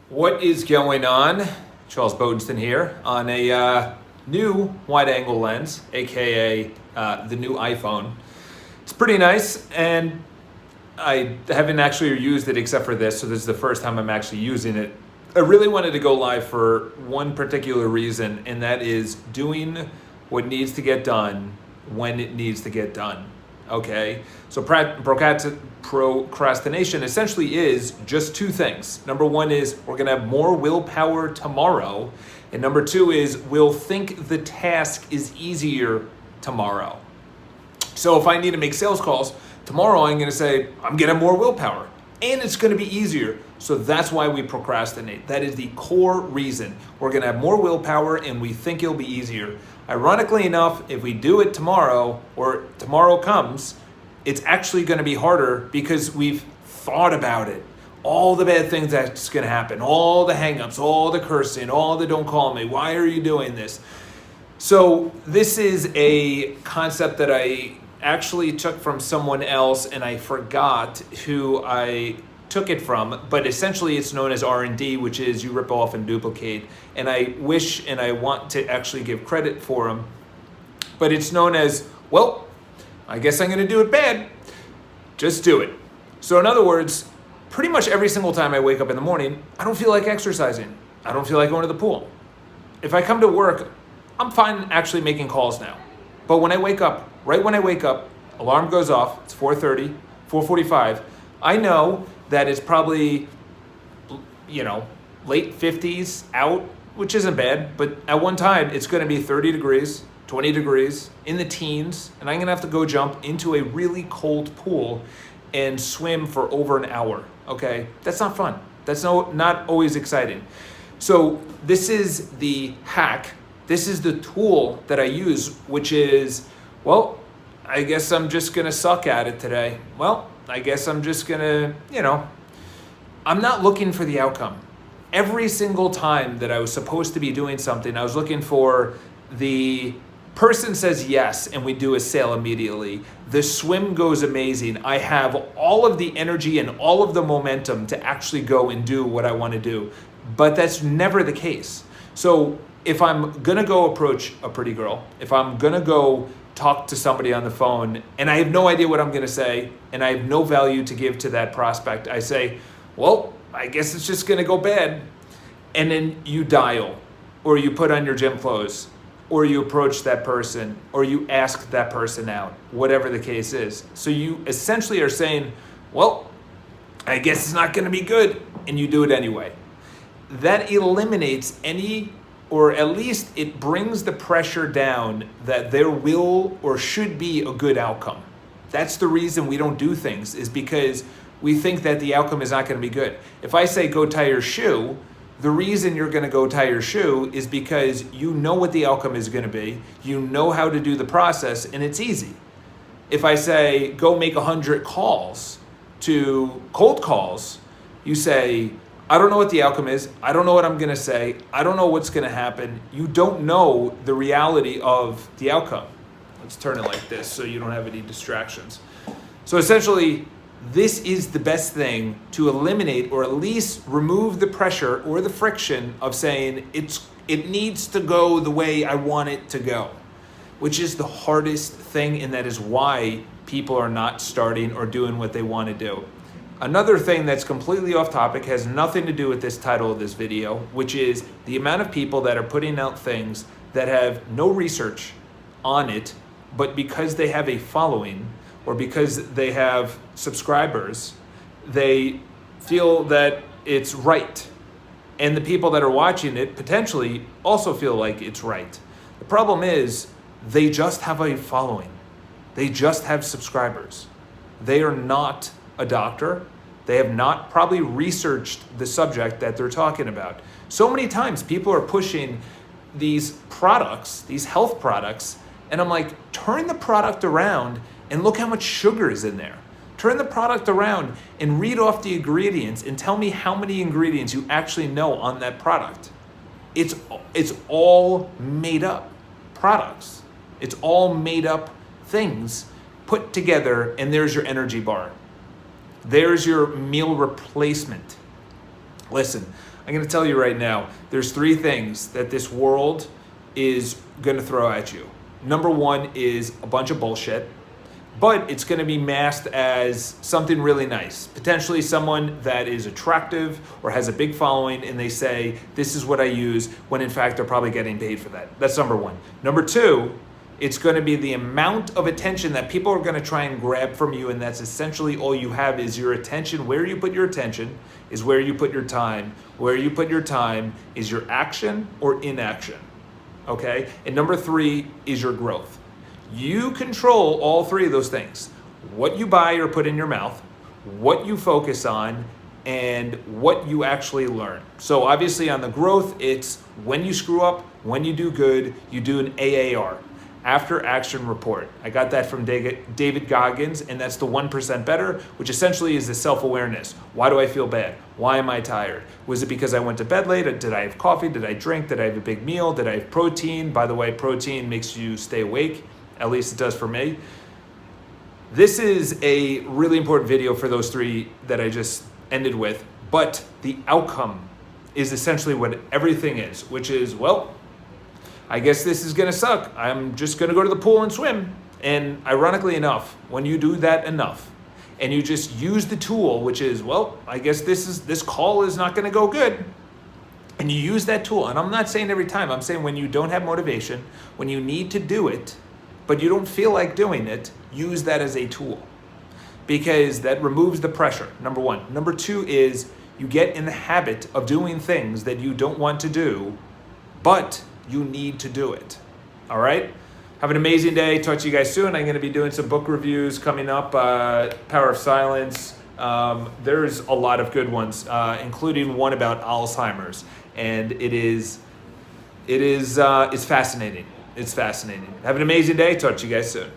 What is going on? Charles Botensten here on a new wide-angle lens, aka the new iPhone. It's pretty nice, and I haven't actually used it except for this, so this is the first time I'm actually using it. I really wanted to go live for one particular reason, and that is doing what needs to get done when it needs to get done. Okay, so procrastination essentially is just two things. Number one is we're gonna have more willpower tomorrow, and number two is we'll think the task is easier tomorrow. So if I need to make sales calls tomorrow, I'm gonna say I'm gonna have more willpower, and it's gonna be easier. So that's why we procrastinate. That is the core reason. We're gonna have more willpower and we think it'll be easier. Ironically enough, if we do it tomorrow or tomorrow comes, it's actually gonna be harder because we've thought about it. All the bad things that's gonna happen, all the hangups, all the cursing, all the don't call me, why are you doing this? So this is a concept that I actually took from someone else and I forgot who I took it from, but essentially it's known as R&D, which is you rip off and duplicate. And I wish and I want to actually give credit for them, but it's known as, well, I guess I'm gonna do it bad, just do it. So in other words, pretty much every single time I wake up in the morning, I don't feel like exercising. I don't feel like going to the pool. If I come to work, I'm fine actually making calls now. But when I wake up, right when I wake up, alarm goes off, it's 4:30, 4:45, I know that it's probably, late 50s out, which isn't bad, but at one time it's gonna be 30 degrees, 20 degrees, in the teens, and I'm gonna have to go jump into a really cold pool and swim for over an hour, okay? That's not fun. That's not always exciting. So this is the hack. This is the tool that I use, which is, well, I guess I'm just gonna suck at it today. Well, I guess I'm just gonna, I'm not looking for the outcome. Every single time that I was supposed to be doing something, I was looking for the person says yes and we do a sale immediately. The swim goes amazing. I have all of the energy and all of the momentum to actually go and do what I want to do. But that's never the case. So if I'm gonna go approach a pretty girl, if I'm gonna go talk to somebody on the phone and I have no idea what I'm gonna say and I have no value to give to that prospect, I say, well, I guess it's just gonna go bad. And then you dial, or you put on your gym clothes, or you approach that person, or you ask that person out, whatever the case is. So you essentially are saying, well, I guess it's not gonna be good, and you do it anyway. That eliminates any, or at least it brings the pressure down that there will or should be a good outcome. That's the reason we don't do things, is because we think that the outcome is not gonna be good. If I say go tie your shoe, the reason you're gonna go tie your shoe is because you know what the outcome is gonna be, you know how to do the process, and it's easy. If I say go make 100 calls to cold calls, you say, I don't know what the outcome is. I don't know what I'm gonna say. I don't know what's gonna happen. You don't know the reality of the outcome. Let's turn it like this so you don't have any distractions. So essentially, this is the best thing to eliminate or at least remove the pressure or the friction of saying it needs to go the way I want it to go, which is the hardest thing, and that is why people are not starting or doing what they want to do. Another thing that's completely off topic, has nothing to do with this title of this video, which is the amount of people that are putting out things that have no research on it, but because they have a following or because they have subscribers, they feel that it's right. And the people that are watching it potentially also feel like it's right. The problem is they just have a following. They just have subscribers. They are not a doctor. They have not probably researched the subject that they're talking about. So many times people are pushing these products, these health products, and I'm like, turn the product around and look how much sugar is in there. Turn the product around and read off the ingredients and tell me how many ingredients you actually know on that product. It's all made up products. It's all made up things put together, and there's your energy bar. There's your meal replacement. Listen, I'm going to tell you right now, there's 3 things that this world is going to throw at you. Number 1 is a bunch of bullshit, but it's going to be masked as something really nice. Potentially someone that is attractive or has a big following, and they say, this is what I use, when in fact they're probably getting paid for that. That's number 1. Number 2, it's going to be the amount of attention that people are going to try and grab from you, and that's essentially all you have is your attention. Where you put your attention is where you put your time. Where you put your time is your action or inaction, okay? And number 3 is your growth. You control all 3 of those things. What you buy or put in your mouth, what you focus on, and what you actually learn. So obviously on the growth, it's when you screw up, when you do good, you do an AAR, after action report. I got that from David Goggins, and that's the 1% better, which essentially is the self-awareness. Why do I feel bad? Why am I tired? Was it because I went to bed late? Did I have coffee? Did I drink? Did I have a big meal? Did I have protein? By the way, protein makes you stay awake. At least it does for me. This is a really important video for those 3 that I just ended with, but the outcome is essentially what everything is, which is, well, I guess this is gonna suck. I'm just gonna go to the pool and swim. And ironically enough, when you do that enough, and you just use the tool, which is, well, I guess this call is not gonna go good, and you use that tool, and I'm not saying every time, I'm saying when you don't have motivation, when you need to do it, but you don't feel like doing it, use that as a tool, because that removes the pressure, number 1. Number 2 is you get in the habit of doing things that you don't want to do, but you need to do it, all right? Have an amazing day. Talk to you guys soon. I'm gonna be doing some book reviews coming up, Power of Silence. There's a lot of good ones, including one about Alzheimer's, and it's fascinating. It's fascinating. Have an amazing day. Talk to you guys soon.